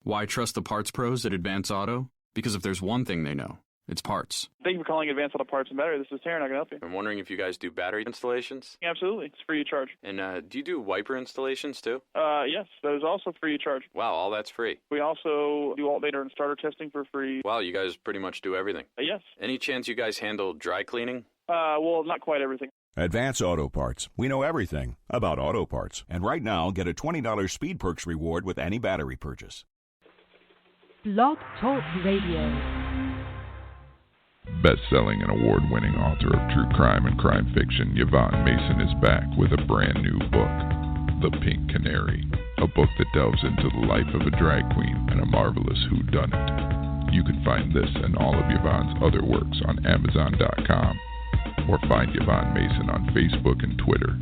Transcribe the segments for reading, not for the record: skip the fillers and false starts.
Why trust the parts pros at Advance Auto? Because if there's one thing they know, it's parts. Thank you for calling Advance Auto Parts and Battery. This is Taryn. How can I help you? I'm wondering if you guys do battery installations? Yeah, absolutely. It's free of charge. And do you do wiper installations too? Yes, that is also free of charge. Wow, all that's free. We also do alternator and starter testing for free. Wow, you guys pretty much do everything. Yes. Any chance you guys handle dry cleaning? Well, not quite everything. Advance Auto Parts. We know everything about auto parts. And right now, get a $20 Speed Perks reward with any battery purchase. Blog Talk Radio. Best-selling and award-winning author of true crime and crime fiction, Yvonne Mason is back with a brand new book, The Pink Canary, a book that delves into the life of a drag queen and a marvelous whodunit. You can find this and all of Yvonne's other works on Amazon.com. Or find Yvonne Mason on Facebook and Twitter.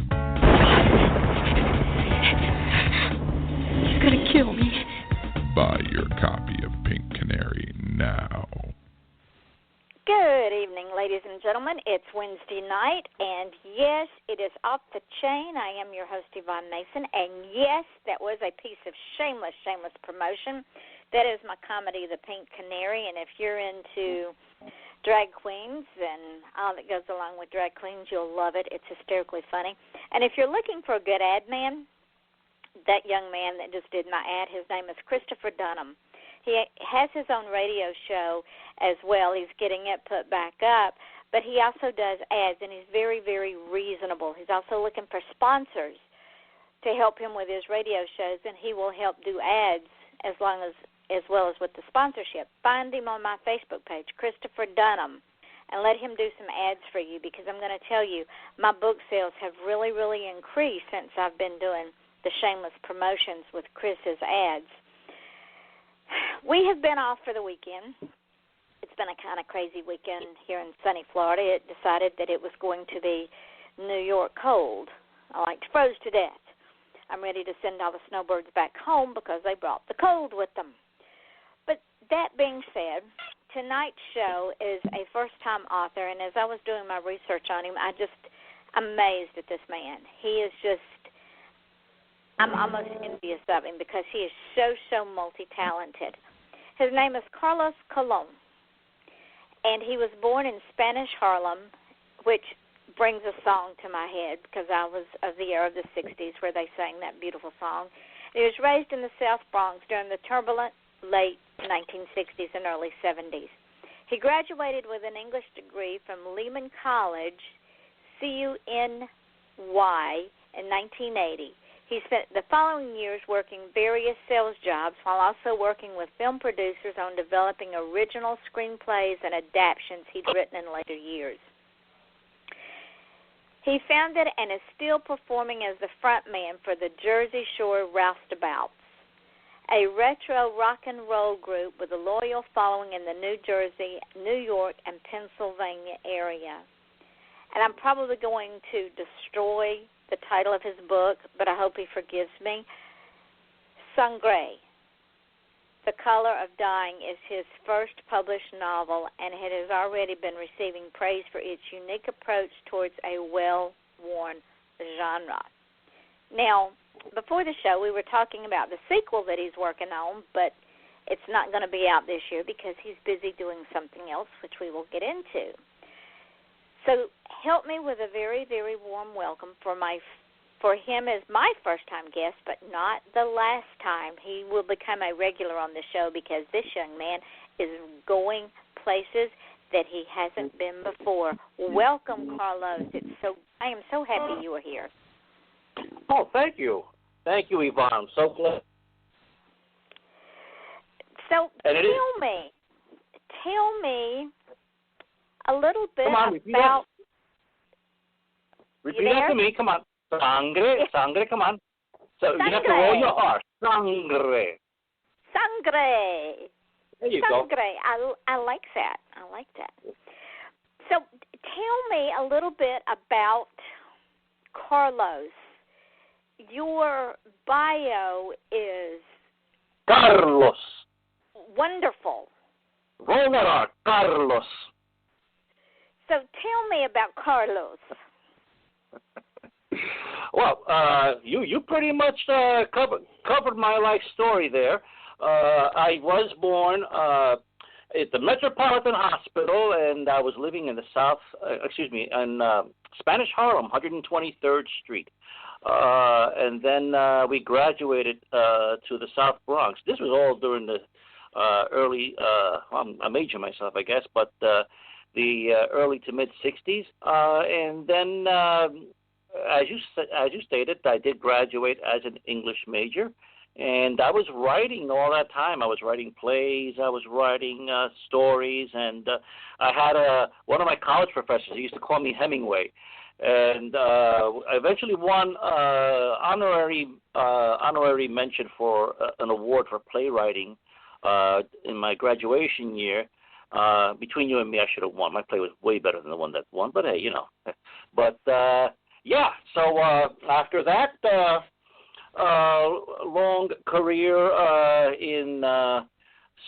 You're gonna kill me. Buy your copy of Pink Canary now. Good evening, ladies and gentlemen. It's Wednesday night, and yes, it is off the chain. I am your host, Yvonne Mason, and yes, that was a piece of shameless promotion. That is my comedy, The Pink Canary, and if you're into drag queens and all that goes along with drag queens, you'll love it. It's hysterically funny. And if you're looking for a good ad man, that young man that just did my ad, his name is Christopher Dunham. He has his own radio show as well. He's getting it put back up, but he also does ads, and he's very, very reasonable. He's also looking for sponsors to help him with his radio shows, and he will help do ads as well as with the sponsorship. Find him on my Facebook page, Christopher Dunham, and let him do some ads for you, because I'm going to tell you, my book sales have really, really increased since I've been doing the shameless promotions with Chris's ads. We have been off for the weekend. It's been a kind of crazy weekend here in sunny Florida. It decided that it was going to be New York cold. I like froze to death. I'm ready to send all the snowbirds back home because they brought the cold with them. But that being said, tonight's show is a first-time author, and as I was doing my research on him, I'm amazed at this man. He is just, I'm almost envious of him because he is so multi-talented. His name is Carlos Colón, and he was born in Spanish Harlem, which brings a song to my head because I was of the era of the 60s where they sang that beautiful song. He was raised in the South Bronx during the turbulent late 1960s and early 70s. He graduated with an English degree from Lehman College, CUNY, in 1980. He spent the following years working various sales jobs while also working with film producers on developing original screenplays and adaptations he'd written in later years. He founded and is still performing as the frontman for the Jersey Shore Roustabouts, a retro rock and roll group with a loyal following in the New Jersey, New York, and Pennsylvania area. And I'm probably going to destroy the title of his book, but I hope he forgives me. Sangre, The Color of Dying, is his first published novel, and it has already been receiving praise for its unique approach towards a well-worn genre. Now, before the show, we were talking about the sequel that he's working on, but it's not going to be out this year because he's busy doing something else, which we will get into. So help me with a very, very warm welcome for him as my first-time guest, but not the last time. He will become a regular on the show because this young man is going places that he hasn't been before. Welcome, Carlos. I am so happy you are here. Oh, thank you. Thank you, Yvonne. I'm so glad. So tell me a little bit about... Repeat after me. Come on. Sangre, come on. So Sangre. You have to roll your R. Sangre. There you go. I like that. So tell me a little bit about Carlos. Your bio is... Carlos. Wonderful. Roll that R. Carlos. So tell me about Carlos. Well, you pretty much covered my life story there. I was born at the Metropolitan Hospital, and I was living in the in Spanish Harlem, 123rd Street. And then we graduated to the South Bronx. This was all during the early, I'm aging myself, I guess, but the early to mid 60s. And then, as you stated, I did graduate as an English major. And I was writing all that time. I was writing plays. I was writing stories. And I had one of my college professors. He used to call me Hemingway. And I eventually won honorary mention for an award for playwriting in my graduation year. Between you and me, I should have won. My play was way better than the one that won. But hey, But yeah. So after that. Long career in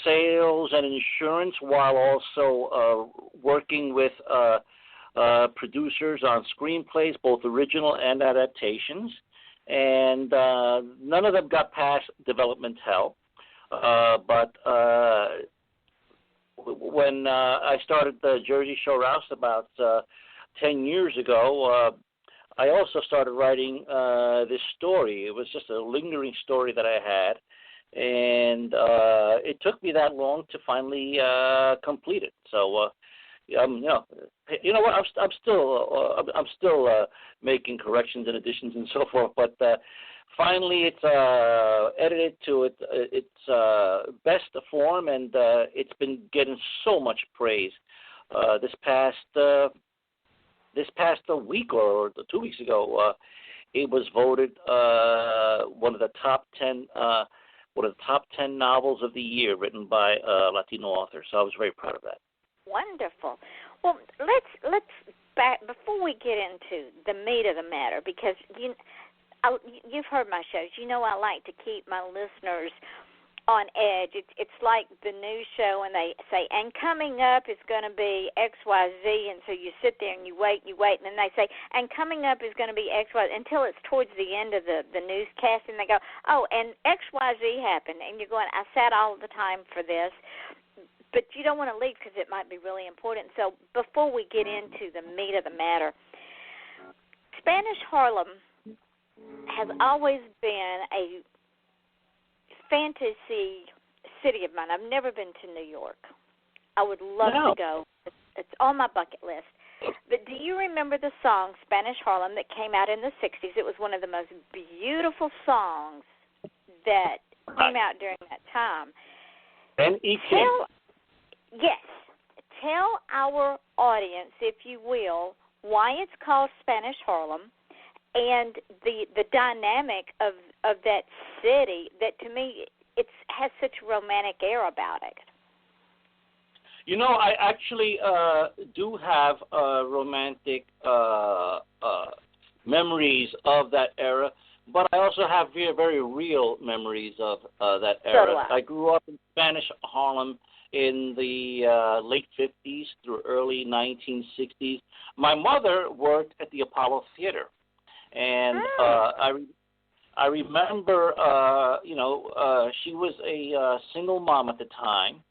sales and insurance, while also working with producers on screenplays, both original and adaptations. And none of them got past development hell. But when I started the Jersey Shore Roustabouts 10 years ago, I also started writing this story. It was just a lingering story that I had, and it took me that long to finally complete it. So, you know what? I'm still making corrections and additions and so forth. But finally, it's edited to its best form, and it's been getting so much praise. This past week or 2 weeks ago, it was voted one of the top 10 novels of the year written by Latino authors. So I was very proud of that. Wonderful. Well, let's back before we get into the meat of the matter, because you've heard my shows. You know I like to keep my listeners on edge. It's like the news show, and they say, and coming up is going to be XYZ, and so you sit there and you wait, and then they say, and coming up is going to be XYZ, until it's towards the end of the newscast, and they go, oh, and XYZ happened, and you're going, I sat all the time for this, but you don't want to leave because it might be really important. So before we get into the meat of the matter, Spanish Harlem has always been a fantasy city of mine. I've never been to New York. I would love to go. It's on my bucket list. But do you remember the song Spanish Harlem that came out in the 60s? It was one of the most beautiful songs that came out during that time. Yes. Tell our audience, if you will, why it's called Spanish Harlem, and the dynamic of that city that, to me, it has such a romantic air about it. You know, I actually do have romantic memories of that era, but I also have very, very real memories of that era. So do I. I grew up in Spanish Harlem in the late 50s through early 1960s. My mother worked at the Apollo Theater. And I remember, she was a single mom at the time.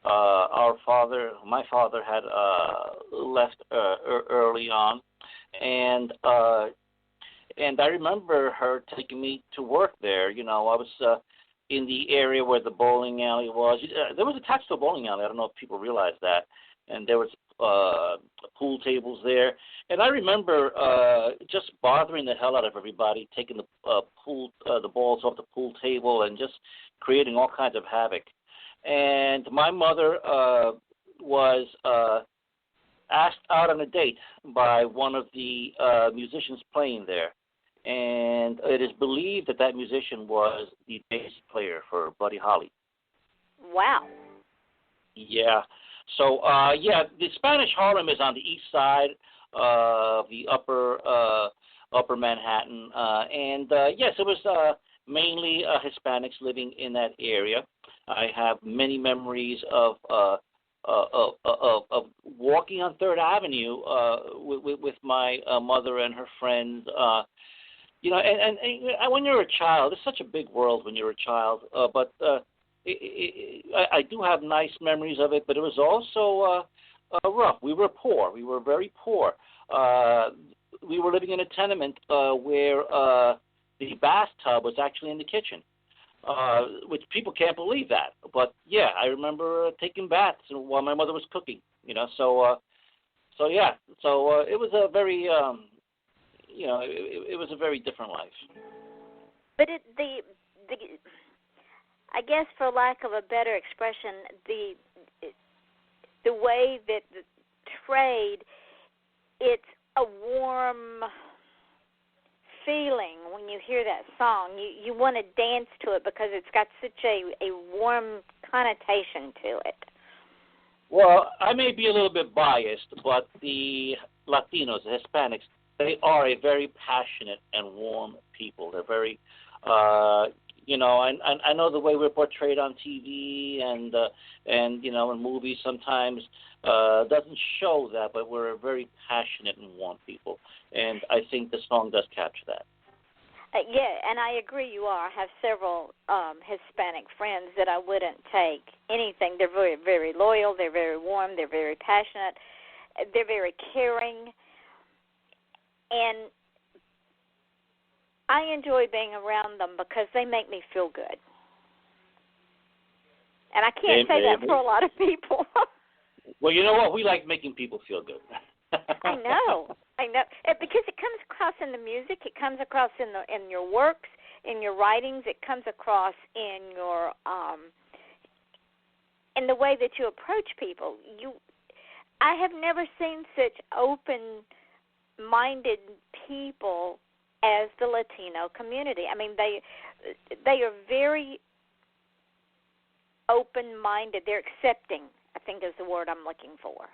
My father had left early on, and I remember her taking me to work there. You know, I was in the area where the bowling alley was. There was attached to a bowling alley. I don't know if people realize that, and there was pool tables there. And I remember just bothering the hell out of everybody, taking the balls off the pool table and just creating all kinds of havoc. And my mother was asked out on a date by one of the musicians playing there. And it is believed that musician was the bass player for Buddy Holly. Wow. Yeah. So, the Spanish Harlem is on the east side of the upper Manhattan. Yes, it was mainly Hispanics living in that area. I have many memories of walking on 3rd Avenue with my mother and her friends. And when you're a child, it's such a big world when you're a child, but I do have nice memories of it, but it was also rough. We were poor. We were very poor. We were living in a tenement where the bathtub was actually in the kitchen, which people can't believe that. But yeah, I remember taking baths while my mother was cooking. You know, so yeah, so it was a very, it was a very different life. But I guess, for lack of a better expression, the way that the trade, it's a warm feeling when you hear that song. You want to dance to it because it's got such a warm connotation to it. Well, I may be a little bit biased, but the Latinos, the Hispanics, they are a very passionate and warm people. They're very, I know the way we're portrayed on TV and in movies sometimes doesn't show that, but we're a very passionate and warm people, and I think the song does capture that. Yeah, and I agree you are. I have several Hispanic friends that I wouldn't take anything. They're very, very loyal. They're very warm. They're very passionate. They're very caring. And I enjoy being around them because they make me feel good. And I can't say that for a lot of people. Well, you know what? We like making people feel good. I know, because it comes across in the music, it comes across in your works, in your writings, it comes across in your in the way that you approach people. I have never seen such open-minded people as the Latino community. I mean, they are very open-minded. They're accepting, I think is the word I'm looking for.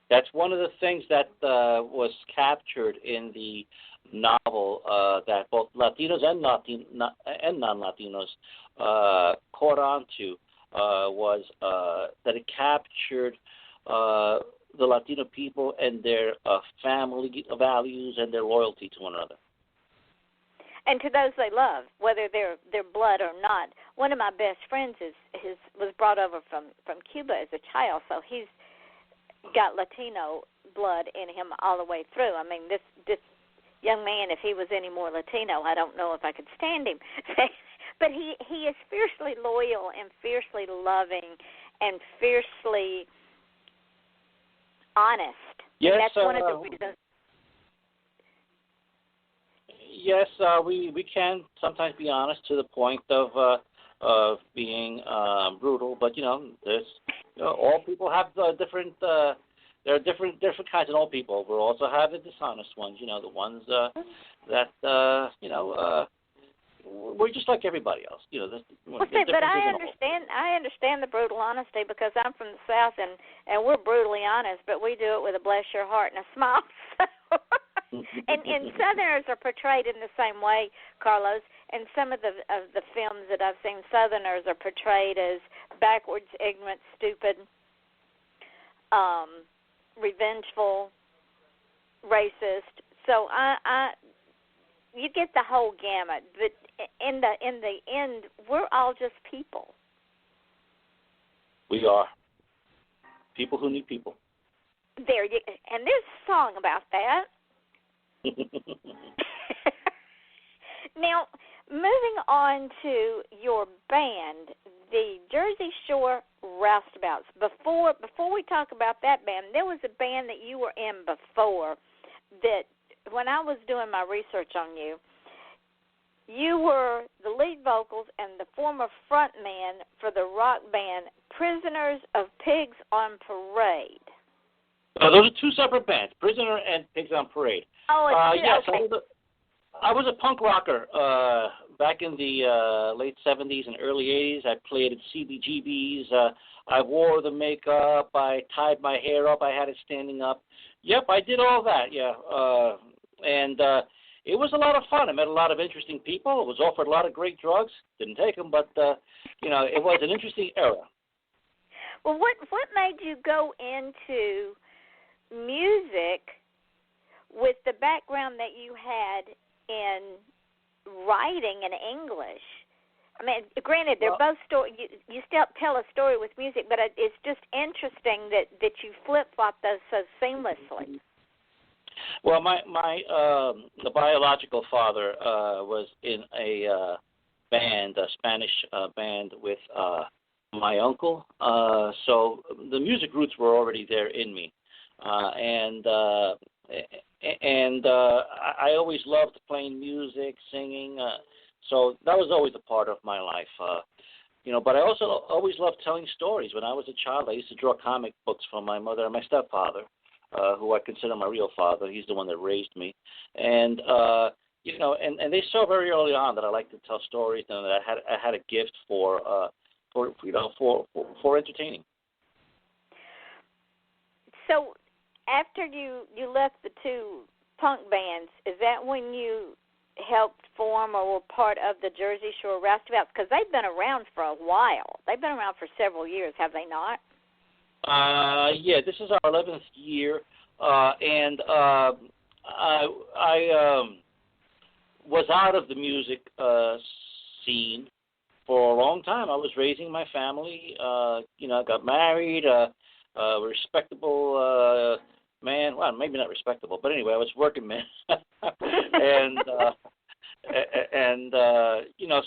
That's one of the things that was captured in the novel that both Latinos and non-Latinos caught on to was that it captured the Latino people and their family values and their loyalty to one another. And to those they love, whether they're blood or not. One of my best friends was brought over from Cuba as a child, so he's got Latino blood in him all the way through. I mean, this young man, if he was any more Latino, I don't know if I could stand him. But he is fiercely loyal and fiercely loving and fiercely honest. Yes, and that's one of the reasons. Yes, we can sometimes be honest to the point of being brutal, but there's all people have different. There are different kinds of all people. We also have the dishonest ones. The ones that we're just like everybody else. But I understand the brutal honesty because I'm from the South and we're brutally honest, but we do it with a bless your heart and a smile. And Southerners are portrayed in the same way, Carlos. In some of the films that I've seen, Southerners are portrayed as backwards, ignorant, stupid, revengeful, racist. So you get the whole gamut. But in the end, we're all just people. We are people who need people. And there's a song about that. Now, moving on to your band, the Jersey Shore Roustabouts. Before we talk about that band, there was a band that you were in before that when I was doing my research on you, you were the lead vocals and the former frontman for the rock band Prisoners of Pigs on Parade. Those are two separate bands, Prisoner and Pigs on Parade. Oh, yes, okay. I was a punk rocker back in the late 70s and early 80s. I played at CBGBs. I wore the makeup. I tied my hair up. I had it standing up. Yep, I did all that, yeah. And it was a lot of fun. I met a lot of interesting people. I was offered a lot of great drugs. Didn't take them, but, it was an interesting era. Well, what made you go into music with the background that you had in writing in English? I mean, granted, they're both story. You still tell a story with music, but it's just interesting that you flip-flop those so seamlessly. Well, my the biological father was in a band, a Spanish band with my uncle. So the music roots were already there in me, and I always loved playing music, singing. So that was always a part of my life, But I also always loved telling stories. When I was a child, I used to draw comic books for my mother and my stepfather, who I consider my real father. He's the one that raised me, and and they saw very early on that I liked to tell stories and that I had a gift for entertaining. So, after you left the two punk bands, is that when you helped form or were part of the Jersey Shore Roustabouts? Because they've been around for a while. They've been around for several years, have they not? Yeah, this is our 11th year, and I was out of the music scene for a long time. I was raising my family. I got married. Respectable man. Well, maybe not respectable, but anyway, I was working man,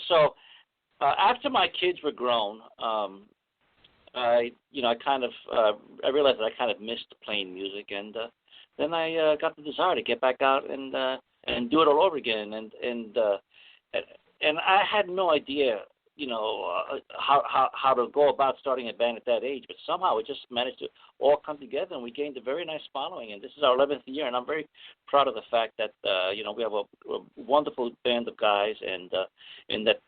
So after my kids were grown, I realized that I kind of missed playing music, and then I got the desire to get back out and do it all over again, and I had no idea, how to go about starting a band at that age, but somehow it just managed to all come together, and we gained a very nice following, and this is our 11th year, and I'm very proud of the fact that we have a wonderful band of guys, and that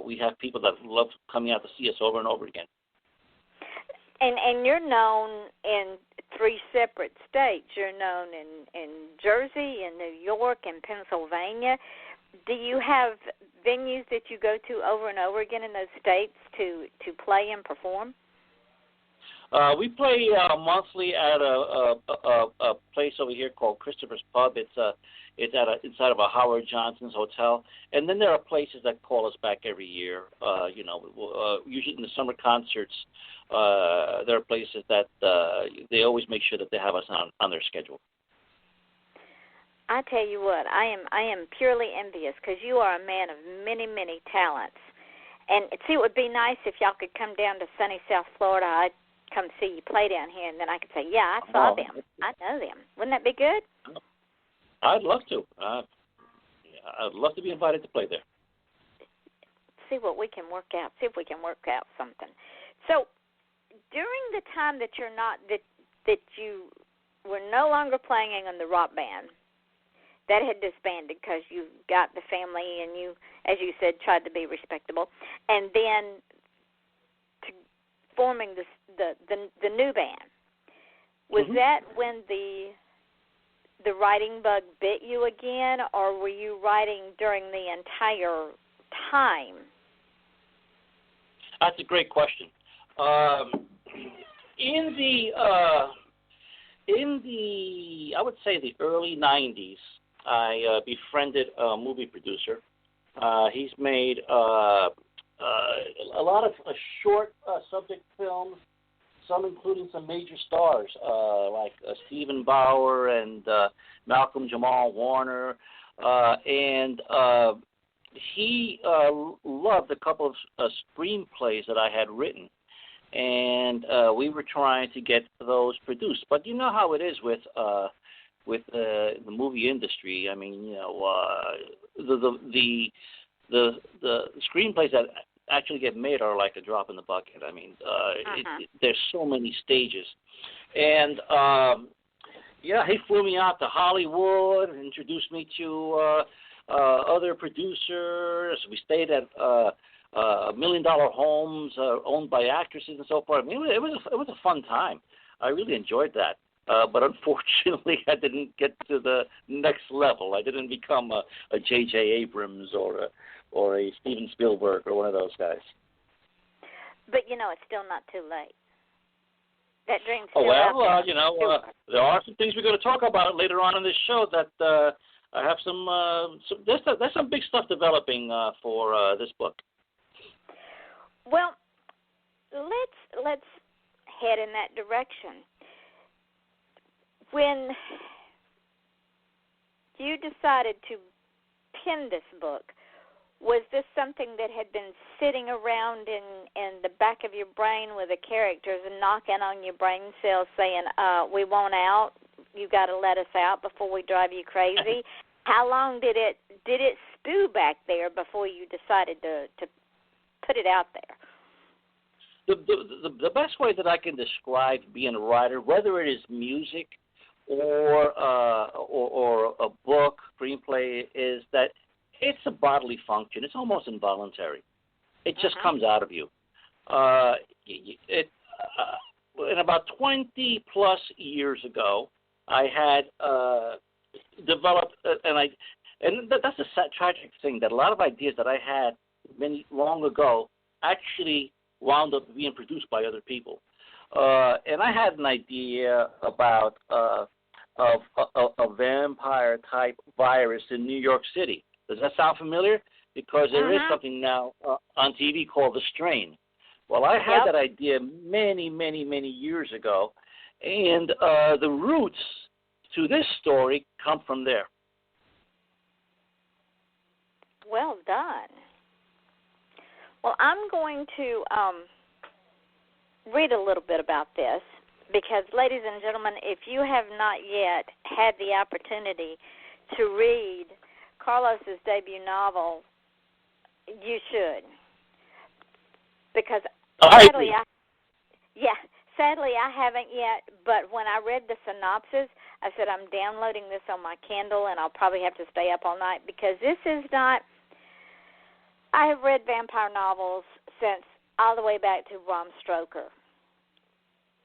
we have people that love coming out to see us over and over again. And you're known in 3 separate states. You're known in Jersey, in New York, and Pennsylvania. Do you have venues that you go to over and over again in those states to play and perform? We play monthly at a place over here called Christopher's Pub. It's inside of a Howard Johnson's hotel, and then there are places that call us back every year. Usually in the summer concerts, there are places that they always make sure that they have us on their schedule. I tell you what, I am purely envious because you are a man of many, many talents. And see, it would be nice if y'all could come down to sunny South Florida. I'd come see you play down here, and then I could say, yeah, I saw them. I know them. Wouldn't that be good? I'd love to. I'd love to be invited to play there. See what we can work out. See if we can work out something. So, during the time that you're not that you were no longer playing in the rock band, that had disbanded because you got the family and you, as you said, tried to be respectable, and then to forming the new band. Was that when the writing bug bit you again, or were you writing during the entire time? That's a great question. In the I would say the early 90s, I befriended a movie producer. He's made a lot of short subject films, some including some major stars like Stephen Bauer and Malcolm Jamal Warner, and he loved a couple of screenplays that I had written, and we were trying to get those produced. But you know how it is with the movie industry. I mean, the screenplays that actually get made are like a drop in the bucket. I mean, there's so many stages, and he flew me out to Hollywood, introduced me to other producers. We stayed at $1 million homes owned by actresses and so forth. I mean, it was a fun time. I really enjoyed that. But unfortunately, I didn't get to the next level. I didn't become a J.J. Abrams or a Steven Spielberg or one of those guys. But, it's still not too late. That dream's still out there. There are some things we're going to talk about later on in this show that I have there's some big stuff developing for this book. Well, let's head in that direction. When you decided to pen this book, was this something that had been sitting around in the back of your brain with the characters and knocking on your brain cells saying, we want out, you got to let us out before we drive you crazy? How long did it stew back there before you decided to put it out there? The best way that I can describe being a writer, whether it is music or a book, screenplay, is that it's a bodily function. It's almost involuntary. It just comes out of you. In about 20 plus years ago, I had developed, and that's a sad, tragic thing, that a lot of ideas that I had long ago actually wound up being produced by other people. And I had an idea about a vampire-type virus in New York City. Does that sound familiar? Because there is something now on TV called The Strain. Well, I had that idea many, many, many years ago, and the roots to this story come from there. Well done. Well, I'm going to read a little bit about this because, ladies and gentlemen, if you have not yet had the opportunity to read Carlos's debut novel, you should. Because sadly, I haven't yet, but when I read the synopsis, I said I'm downloading this on my Kindle, and I'll probably have to stay up all night because this is not... I have read vampire novels since all the way back to Bram Stoker.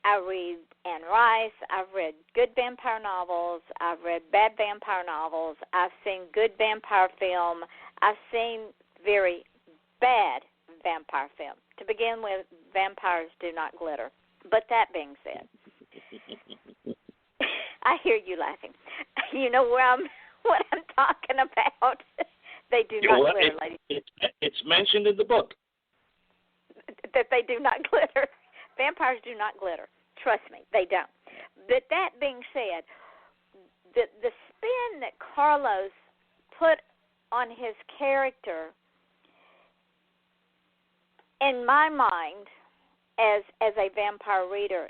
I read Anne Rice. I've read good vampire novels. I've read bad vampire novels. I've seen good vampire film. I've seen very bad vampire film. To begin with, vampires do not glitter. But that being said, I hear you laughing. You know what I'm talking about. They do not glitter, ladies. It's mentioned in the book. That they do not glitter. Vampires do not glitter. Trust me, they don't. But that being said, the spin that Carlos put on his character, in my mind, as a vampire reader,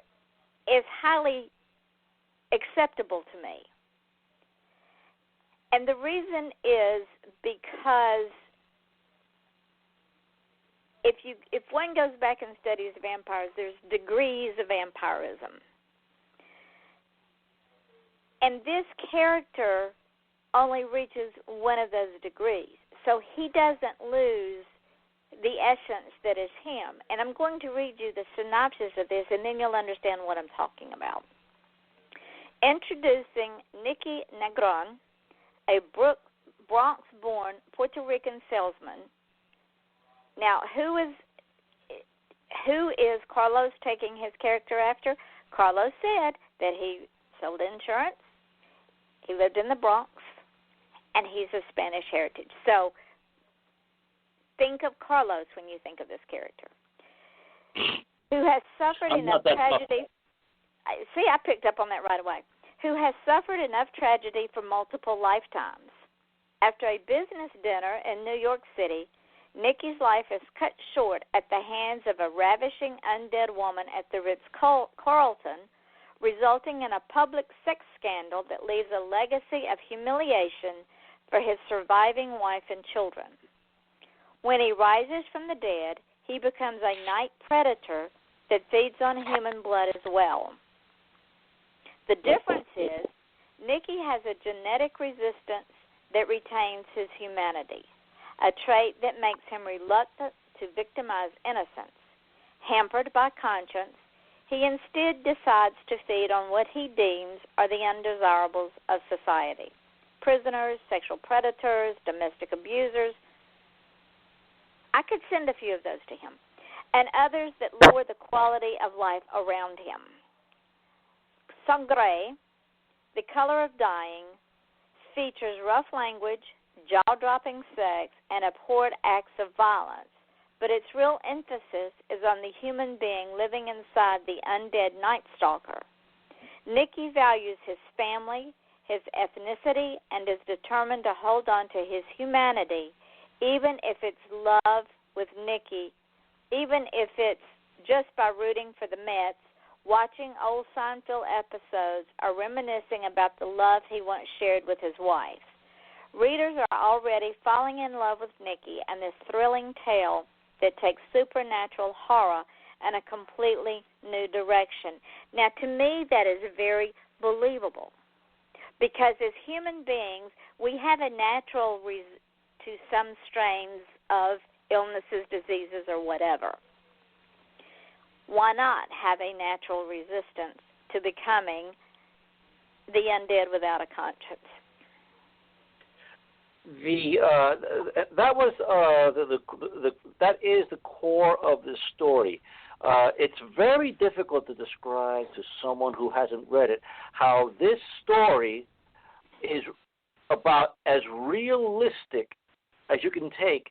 is highly acceptable to me. And the reason is because if one goes back and studies vampires, there's degrees of vampirism. And this character only reaches one of those degrees. So he doesn't lose the essence that is him. And I'm going to read you the synopsis of this, and then you'll understand what I'm talking about. Introducing Nicky Negron, a Bronx-born Puerto Rican salesman. Now, who is Carlos taking his character after? Carlos said that he sold insurance, he lived in the Bronx, and he's of Spanish heritage. So think of Carlos when you think of this character, who has suffered enough tragedy. See, I picked up on that right away. Who has suffered enough tragedy for multiple lifetimes. After a business dinner in New York City, Nicky's life is cut short at the hands of a ravishing undead woman at the Ritz-Carlton, resulting in a public sex scandal that leaves a legacy of humiliation for his surviving wife and children. When he rises from the dead, he becomes a night predator that feeds on human blood as well. The difference is Nicky has a genetic resistance that retains his humanity, a trait that makes him reluctant to victimize innocence. Hampered by conscience, he instead decides to feed on what he deems are the undesirables of society: prisoners, sexual predators, domestic abusers. I could send a few of those to him, and others that lower the quality of life around him. Sangre, The Color of Dying, features rough language, jaw-dropping sex, and abhorrent acts of violence, but its real emphasis is on the human being living inside the undead Night Stalker. Nicky values his family, his ethnicity, and is determined to hold on to his humanity, even if it's love with Nicky, even if it's just by rooting for the Mets, watching old Seinfeld episodes, or reminiscing about the love he once shared with his wife. Readers are already falling in love with Nicky and this thrilling tale that takes supernatural horror in a completely new direction. Now, to me, that is very believable, because as human beings, we have a natural to some strains of illnesses, diseases, or whatever. Why not have a natural resistance to becoming the undead without a conscience? That is the core of the story. It's very difficult to describe to someone who hasn't read it how this story is about as realistic as you can take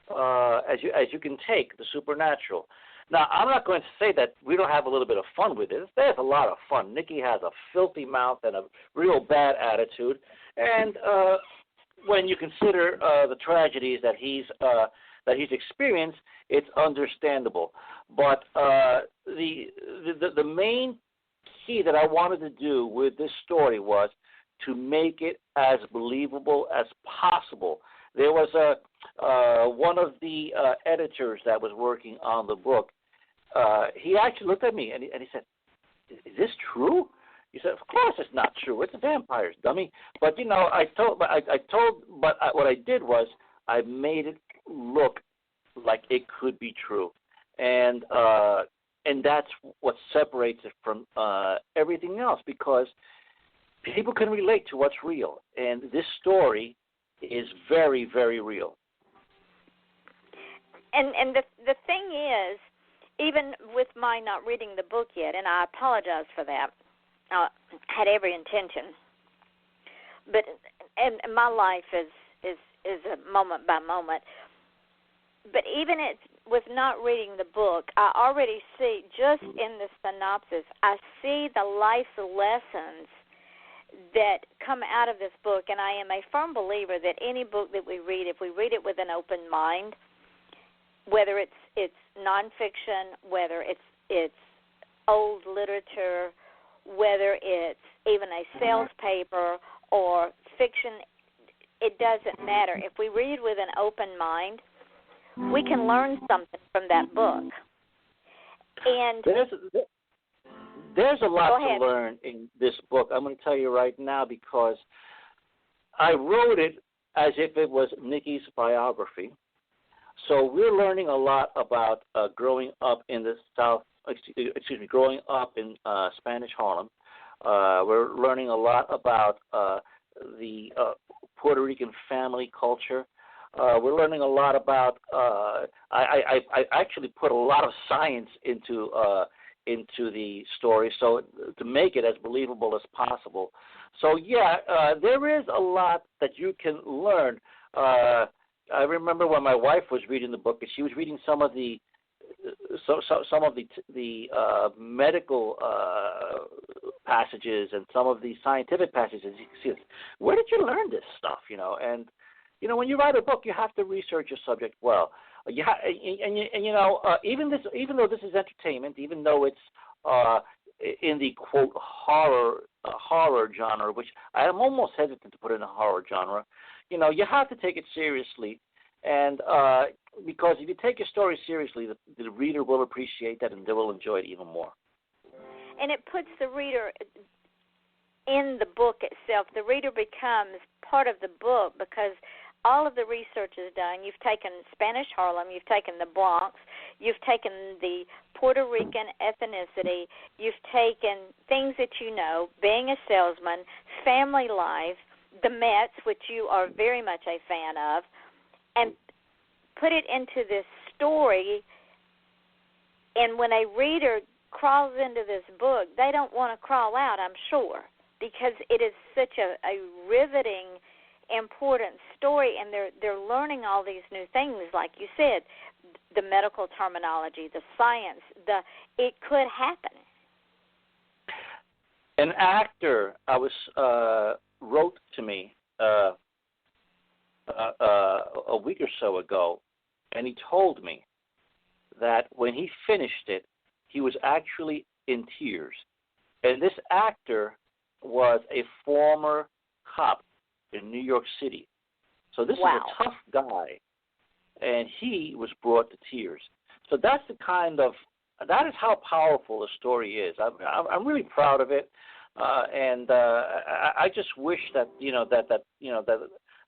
the supernatural. Now, I'm not going to say that we don't have a little bit of fun with it. There's a lot of fun. Nicky has a filthy mouth and a real bad attitude, and when you consider the tragedies that he's experienced, it's understandable. But the main key that I wanted to do with this story was to make it as believable as possible. There was one of the editors that was working on the book. He actually looked at me and he said, "Is this true?" He said, "Of course it's not true. It's vampires, dummy." But what I did was I made it look like it could be true, and that's what separates it from everything else, because people can relate to what's real, and this story is very, very real. And the thing is, even with my not reading the book yet, and I apologize for that, I had every intention, but and my life is a moment by moment. But even with not reading the book, I already see, just in the synopsis, I see the life lessons that come out of this book, and I am a firm believer that any book that we read, if we read it with an open mind, whether it's nonfiction, whether it's old literature, whether it's even a sales paper or fiction, it doesn't matter. If we read with an open mind, we can learn something from that book. And there's a lot to learn in this book. I'm going to tell you right now, because I wrote it as if it was Nicky's biography. So we're learning a lot about growing up in the growing up in Spanish Harlem. We're learning a lot about the Puerto Rican family culture. We're learning a lot about. I actually put a lot of science into the story, so to make it as believable as possible. So there is a lot that you can learn. I remember when my wife was reading the book, and she was reading some of the medical passages and some of the scientific passages. She says, "Where did you learn this stuff?" And when you write a book, you have to research your subject well. Even though this is entertainment, even though it's in the quote horror genre, which I am almost hesitant to put in the horror genre, you have to take it seriously, and because if you take your story seriously, the reader will appreciate that and they will enjoy it even more. And it puts the reader in the book itself. The reader becomes part of the book because all of the research is done. You've taken Spanish Harlem, you've taken the Bronx, you've taken the Puerto Rican ethnicity, you've taken things that being a salesman, family life, the Mets, which you are very much a fan of, and put it into this story. And when a reader crawls into this book, they don't want to crawl out, I'm sure, because it is such a riveting, important story, and they're learning all these new things, like you said, the medical terminology, the science, it could happen. An actor wrote to me a week or so ago, and he told me that when he finished it, he was actually in tears. And this actor was a former cop in New York City. So this is a tough guy, and he was brought to tears. So that's that is how powerful the story is. I'm really proud of it, and I just wish that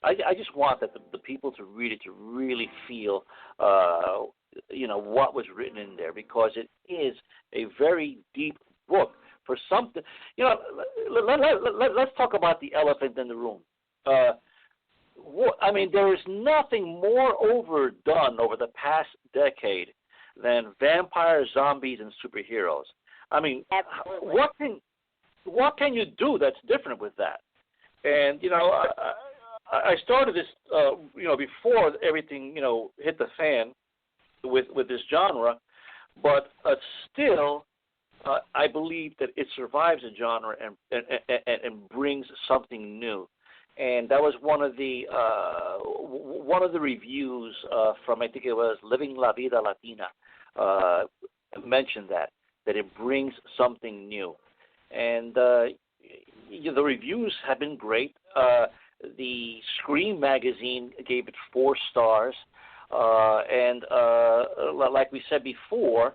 I just want that the people to read it to really feel what was written in there, because it is a very deep book for something. Let's talk about the elephant in the room. There is nothing more overdone over the past decade than vampires, zombies, and superheroes. Absolutely. What can you do that's different with that? And I started this before everything hit the fan with this genre, but still I believe that it survives a genre and brings something new. And that was one of the reviews from, I think it was Living La Vida Latina, mentioned that it brings something new. And the reviews have been great. The Scream magazine gave it 4 stars, and like we said before,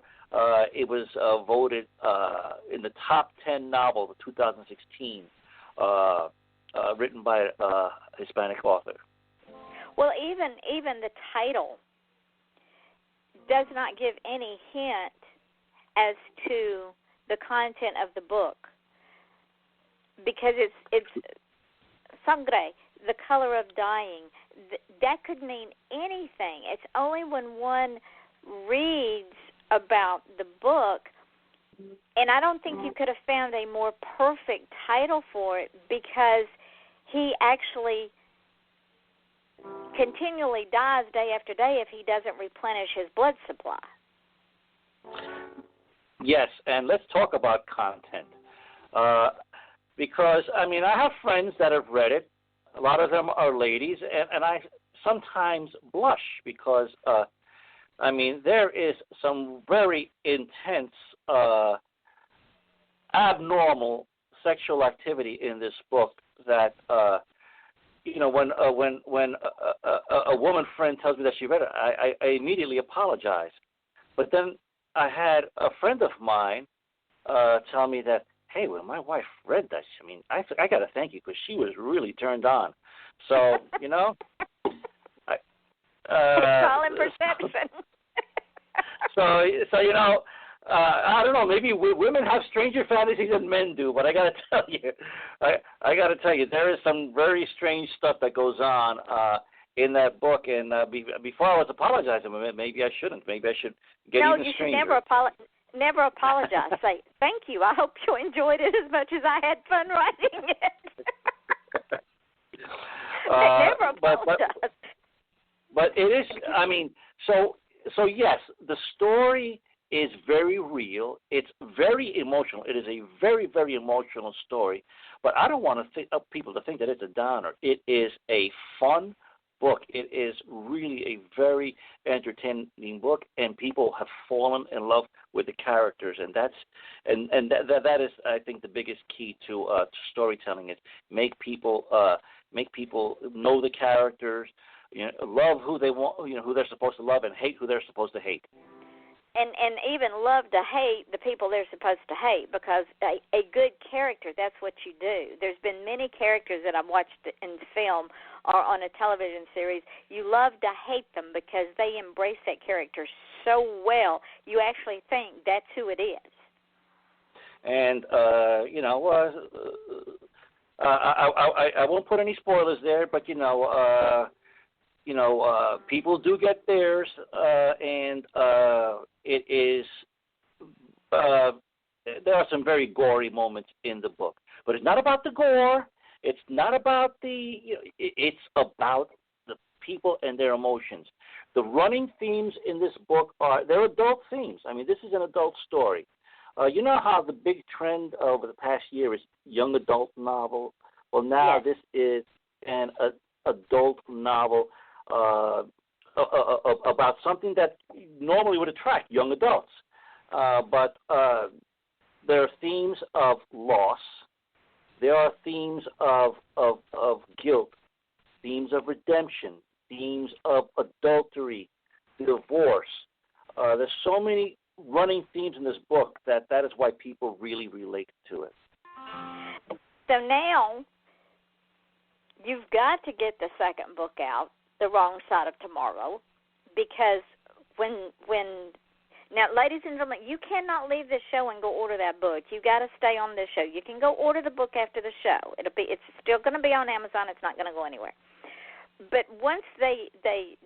it was voted in the top 10 novel of 2016. Written by a Hispanic author. Well, even the title does not give any hint as to the content of the book, because it's Sangre, the color of dying. That could mean anything. It's only when one reads about the book. And I don't think you could have found a more perfect title for it, because he actually continually dies day after day if he doesn't replenish his blood supply. Yes, and let's talk about content. Because, I have friends that have read it. A lot of them are ladies, and I sometimes blush because, there is some very intense abnormal sexual activity in this book that when a woman friend tells me that she read it, I immediately apologize. But then I had a friend of mine tell me that, hey, when my wife read that, I got to thank you, because she was really turned on. So it's all in perception. So I don't know. Maybe women have stranger fantasies than men do, but I got to tell you, there is some very strange stuff that goes on in that book. And before I was apologizing, maybe I shouldn't. Maybe I should get even stranger. No, you should never apologize. Say thank you. I hope you enjoyed it as much as I had fun writing it. Never apologize. But it is. So yes, the story is very real. It's very emotional. It is a very, very emotional story. But I don't want people to think that it's a downer. It is a fun book. It is really a very entertaining book, and people have fallen in love with the characters, and that is, I think, the biggest key to storytelling is make people know the characters, love who they want, who they're supposed to love, and hate who they're supposed to hate. And even love to hate the people they're supposed to hate, because a good character, that's what you do. There's been many characters that I've watched in film or on a television series. You love to hate them because they embrace that character so well, you actually think that's who it is. And, I won't put any spoilers there, but, people do get theirs, and it is. There are some very gory moments in the book, but it's not about the gore. It's not about it's about the people and their emotions. The running themes in this book they're adult themes. I mean, this is an adult story. You know how the big trend over the past year is young adult novel? Well, now this is an adult novel about something that normally would attract young adults. But there are themes of loss. There are themes of guilt, themes of redemption, themes of adultery, divorce. There's so many running themes in this book that is why people really relate to it. So now you've got to get the second book out, The Wrong Side of Tomorrow, because when now, ladies and gentlemen, you cannot leave this show and go order that book. You got to stay on this show. You can go order the book after the show. It's still going to be on Amazon. It's not going to go anywhere. But once they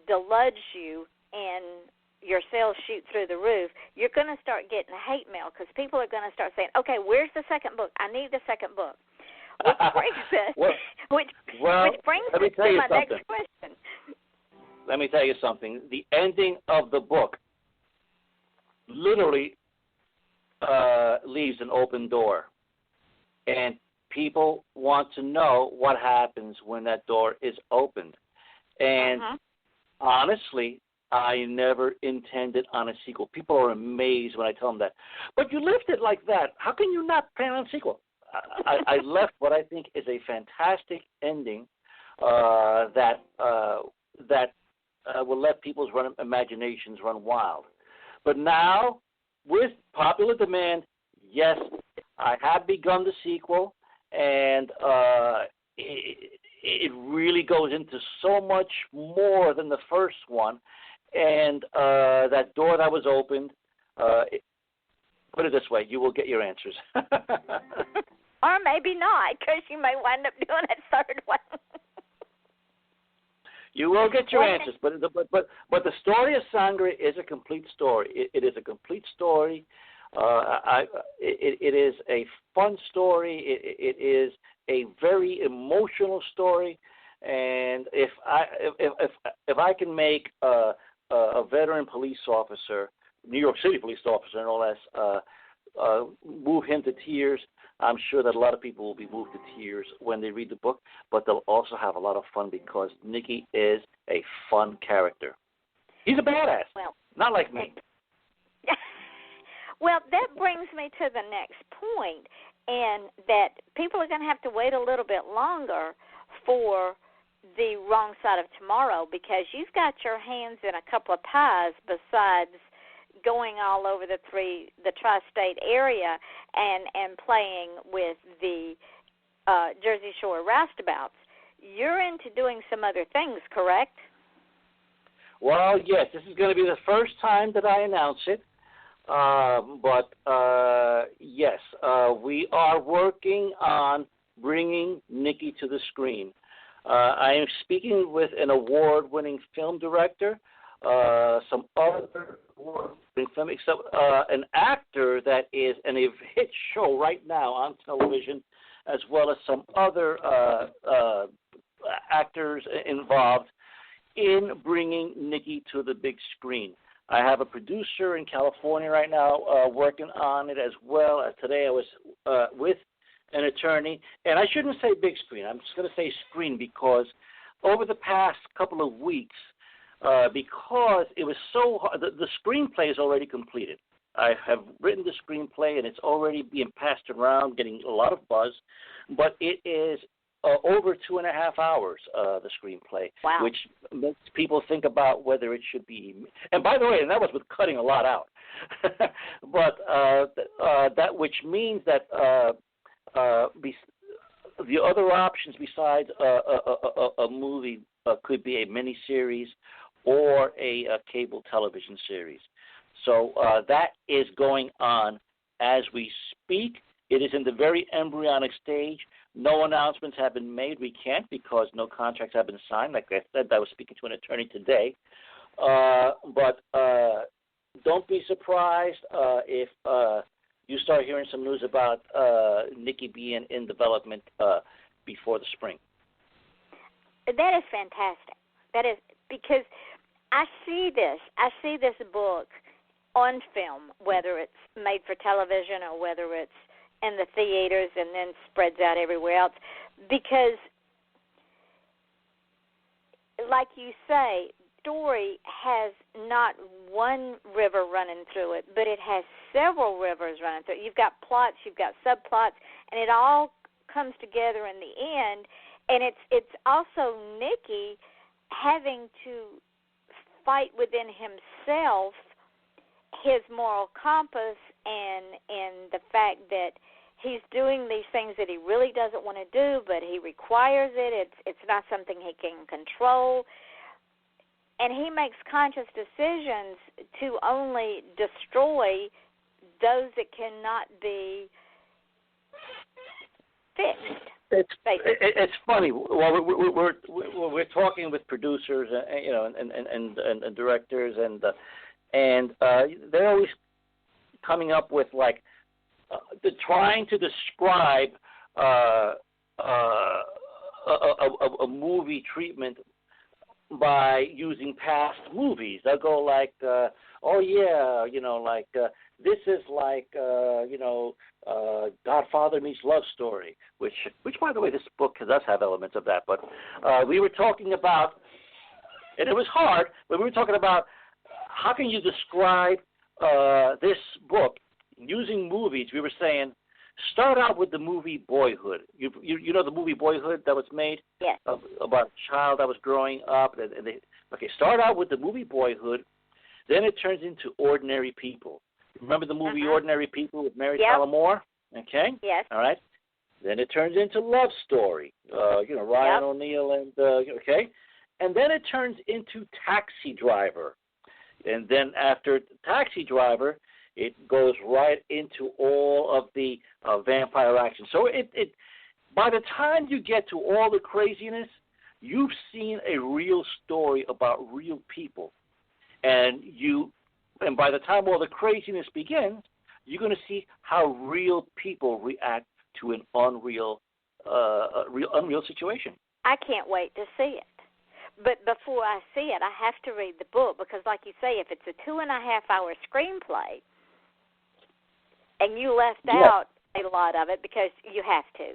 deluge you and your sales shoot through the roof, you're going to start getting hate mail because people are going to start saying, "Okay, where's the second book? I need the second book." Which brings us, which brings us to my next question. Let me tell you something. The ending of the book literally leaves an open door, and people want to know what happens when that door is opened. And honestly, I never intended on a sequel. People are amazed when I tell them that. But you left it like that. How can you not plan on a sequel? I left what I think is a fantastic ending that will let people's imaginations run wild. But now, with popular demand, yes, I have begun the sequel, and it really goes into so much more than the first one. And that door that was opened, put it this way, you will get your answers. Or maybe not, because you may wind up doing a third one. You will get your answers, but the story of Sangre is a complete story. It is a complete story. It is a fun story. It is a very emotional story. And if I can make a veteran police officer, New York City police officer, no less, move him to tears, I'm sure that a lot of people will be moved to tears when they read the book, but they'll also have a lot of fun because Nicky is a fun character. He's a badass, not like me. Well, that brings me to the next point, and that people are going to have to wait a little bit longer for The Wrong Side of Tomorrow because you've got your hands in a couple of pies besides going all over the tri-state area and playing with the Jersey Shore Roustabouts. You're into doing some other things, correct? Well, yes, this is going to be the first time that I announce it. But yes, we are working on bringing Nicky to the screen. I am speaking with an award-winning film director, some other award-winning film, except an actor that is in a hit show right now on television, as well as some other actors involved in bringing Nicky to the big screen. I have a producer in California right now working on it as well. Today I was with an attorney, and I shouldn't say big screen. I'm just going to say screen because over the past couple of weeks, because it was so hard, the screenplay is already completed. I have written the screenplay, and it's already being passed around, getting a lot of buzz, but it is over 2.5 hours, the screenplay, which makes people think about whether it should be. And by the way, and that was with cutting a lot out. But that which means that the other options besides a movie could be a miniseries or a cable television series. So that is going on as we speak. It is in the very embryonic stage. No announcements have been made. We can't because no contracts have been signed. Like I said, I was speaking to an attorney today. But don't be surprised if you start hearing some news about Nicky being in development before the spring. That is fantastic That is because I see this book on film, whether it's made for television or whether it's in the theaters and then spreads out everywhere else. Because, like you say, story has not one river running through it, but it has several rivers running through it. You've got plots, you've got subplots, and it all comes together in the end. And it's also Nicky having to fight within himself his moral compass and the fact that he's doing these things that he really doesn't want to do, but he requires it. It's not something he can control. And he makes conscious decisions to only destroy those that cannot be fixed. It's funny. Well, we're talking with producers, and directors, and they're always coming up with trying to describe a movie treatment by using past movies. They'll go this is Godfather meets Love Story, which by the way, this book does have elements of that. But we were talking about, and it was hard, but we were talking about how can you describe this book using movies. We were saying, start out with the movie Boyhood. You know the movie Boyhood that was made? Yes. About a child that was growing up. Start out with the movie Boyhood. Then it turns into Ordinary People. Remember the movie Ordinary People with Mary Tyler Moore? Okay? Yes. All right. Then it turns into Love Story. Ryan O'Neal and okay? And then it turns into Taxi Driver. And then after Taxi Driver, it goes right into all of the vampire action. So it by the time you get to all the craziness, you've seen a real story about real people. And by the time all the craziness begins, you're going to see how real people react to an unreal situation. I can't wait to see it. But before I see it, I have to read the book because, like you say, if it's a 2.5-hour screenplay and you left out a lot of it because you have to.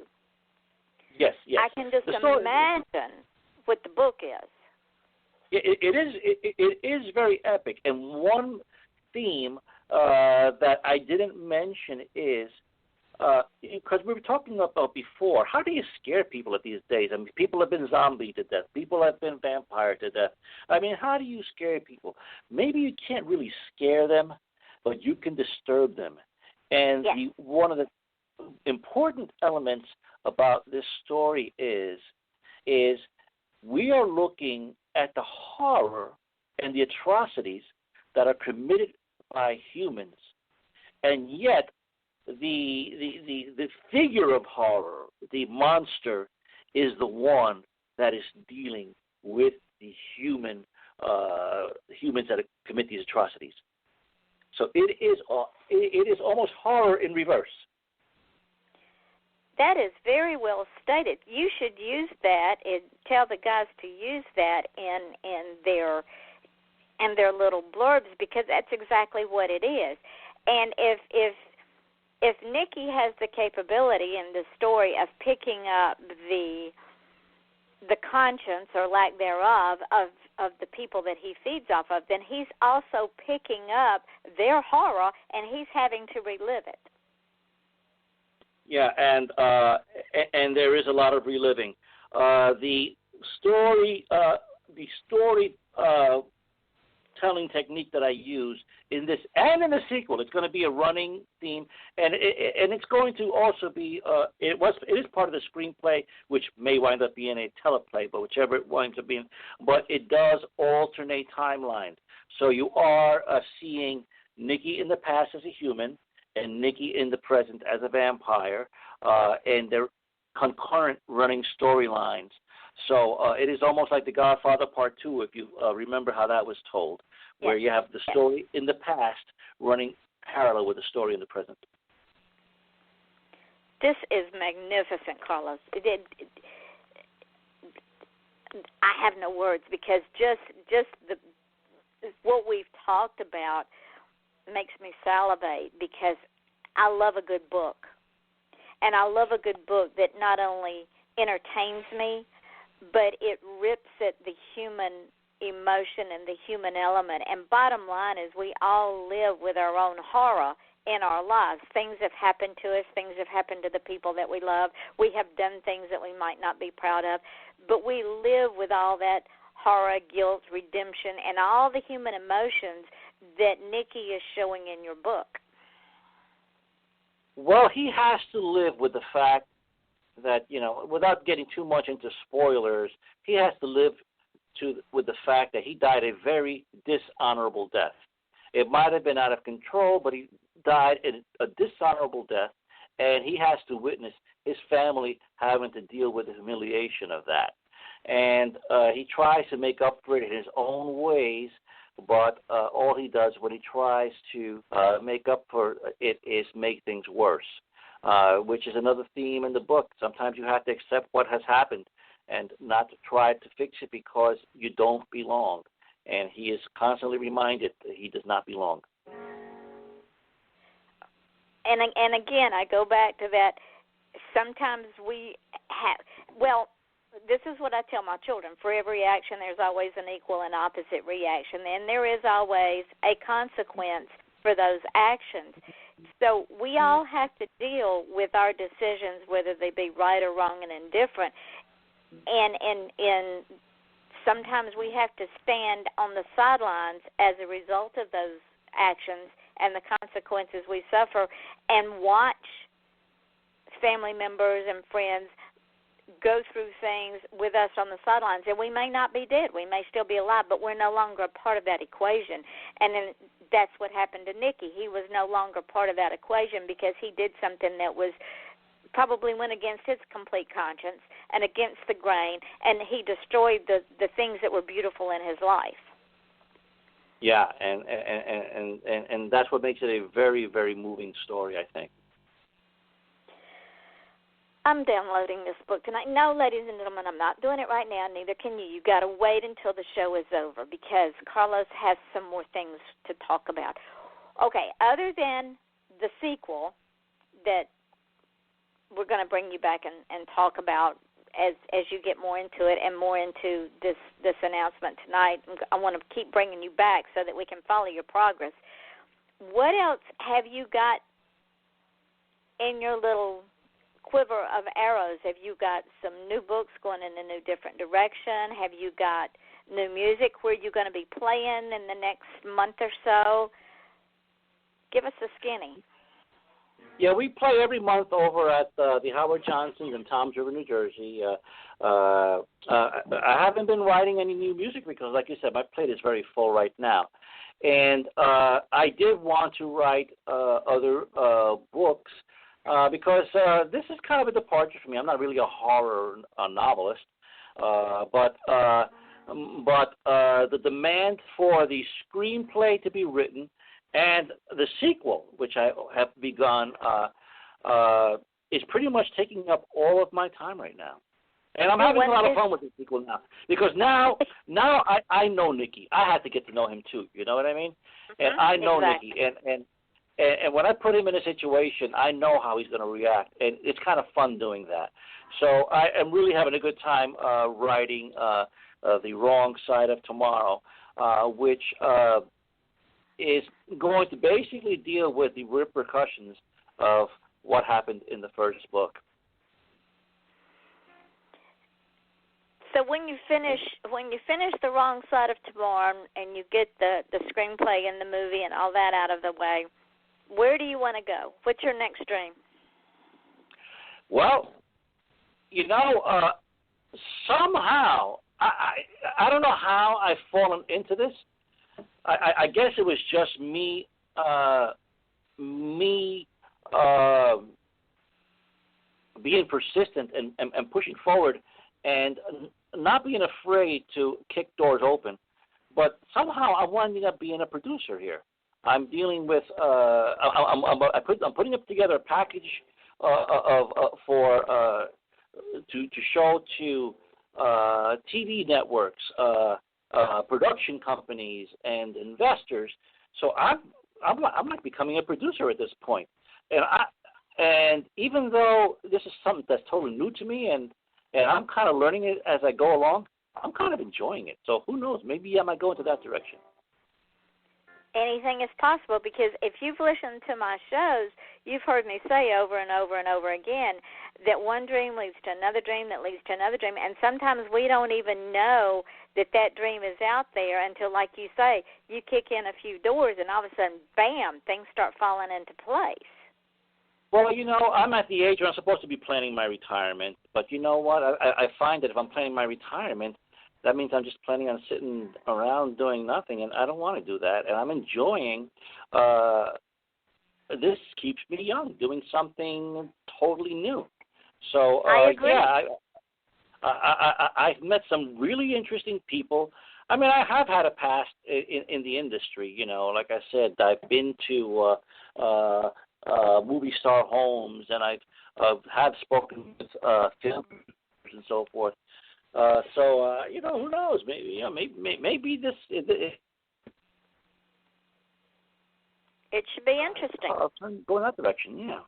Yes. I can just imagine what the book is. It is very epic. And one theme that I didn't mention is, because we were talking about before, how do you scare people at these days? I mean, people have been zombied to death. People have been vampired to death. I mean, how do you scare people? Maybe you can't really scare them, but you can disturb them. And one of the important elements about this story is we are looking at the horror and the atrocities that are committed by humans, and yet the figure of horror, the monster, is the one that is dealing with the humans that commit these atrocities. So it is almost horror in reverse. That is very well stated. You should use that and tell the guys to use that in their little blurbs because that's exactly what it is. And if Nicky has the capability in the story of picking up the conscience or lack thereof of the people that he feeds off of, then he's also picking up their horror and he's having to relive it. Yeah, and there is a lot of reliving. The story telling technique that I use in this and in the sequel, it's going to be a running theme, and it's going to also be it is part of the screenplay, which may wind up being a teleplay, but whichever it winds up being, but it does alternate timelines. So you are seeing Nicky in the past as a human and Nicky in the present as a vampire, and they're concurrent running storylines. So it is almost like The Godfather Part 2, if you remember how that was told, where you have the story in the past running parallel with the story in the present. This is magnificent, Carlos. I have no words, because just what we've talked about makes me salivate, because I love a good book. And I love a good book that not only entertains me, but it rips at the human emotion and the human element. And bottom line is, we all live with our own horror in our lives. Things have happened to us. Things have happened to the people that we love. We have done things that we might not be proud of. But we live with all that horror, guilt, redemption, and all the human emotions that Nikki is showing in your book. Well, he has to live with the fact that, without getting too much into spoilers, he has to live with the fact that he died a very dishonorable death. It might have been out of control, but he died in a dishonorable death, and he has to witness his family having to deal with the humiliation of that. And he tries to make up for it in his own ways, but all he does when he tries to make up for it is make things worse, which is another theme in the book. Sometimes you have to accept what has happened and not to try to fix it because you don't belong. And he is constantly reminded that he does not belong. And again, I go back to that. Sometimes we have, this is what I tell my children. For every action, there's always an equal and opposite reaction. And there is always a consequence for those actions. So we all have to deal with our decisions, whether they be right or wrong and indifferent. And sometimes we have to stand on the sidelines as a result of those actions and the consequences we suffer, and watch family members and friends go through things with us on the sidelines. And we may not be dead. We may still be alive, but we're no longer a part of that equation. And then that's what happened to Nicky. He was no longer part of that equation because he did something that was probably went against his complete conscience and against the grain, and he destroyed the things that were beautiful in his life. Yeah, and that's what makes it a very, very moving story, I think. I'm downloading this book tonight. No, ladies and gentlemen, I'm not doing it right now. Neither can you. You've got to wait until the show is over because Carlos has some more things to talk about. Okay, other than the sequel that we're going to bring you back and talk about as you get more into it and more into this announcement tonight. I want to keep bringing you back so that we can follow your progress. What else have you got in your little quiver of arrows? Have you got some new books going in a new different direction? Have you got new music where you're going to be playing in the next month or so? Give us a skinny. Yeah, we play every month over at the Howard Johnson's in Toms River, New Jersey. I haven't been writing any new music because, like you said, my plate is very full right now. And I did want to write other books because this is kind of a departure for me. I'm not really a horror novelist, but the demand for the screenplay to be written and the sequel, which I have begun, is pretty much taking up all of my time right now. And I'm having a lot of fun with the sequel now. Because now I know Nicky. I have to get to know him too. You know what I mean? And I know Nicky. And when I put him in a situation, I know how he's going to react. And it's kind of fun doing that. So I am really having a good time writing The Wrong Side of Tomorrow, which is going to basically deal with the repercussions of what happened in the first book. So when you finish The Wrong Side of Tomorrow and you get the screenplay and the movie and all that out of the way, where do you want to go? What's your next dream? Well, somehow I don't know how I've fallen into this. I guess it was just me being persistent and pushing forward and not being afraid to kick doors open. But somehow I'm winding up being a producer here. I'm dealing with I'm putting up together a package to show to TV networks, production companies, and investors. So I'm like becoming a producer at this point. And even though this is something that's totally new to me, and I'm kind of learning it as I go along, I'm kind of enjoying it. So who knows? Maybe I might go into that direction. Anything is possible, because if you've listened to my shows, you've heard me say over and over and over again that one dream leads to another dream that leads to another dream, and sometimes we don't even know that that dream is out there until, like you say, you kick in a few doors and all of a sudden, bam, things start falling into place. Well, I'm at the age where I'm supposed to be planning my retirement, but you know what? I find that if I'm planning my retirement, that means I'm just planning on sitting around doing nothing, and I don't want to do that. And I'm enjoying this keeps me young, doing something totally new. So, I agree. Yeah, I've met some really interesting people. I mean, I have had a past in the industry, Like I said, I've been to movie star homes, and I've have spoken with film and so forth. So who knows? Maybe this. It should be interesting. I'll go in that direction. Yeah.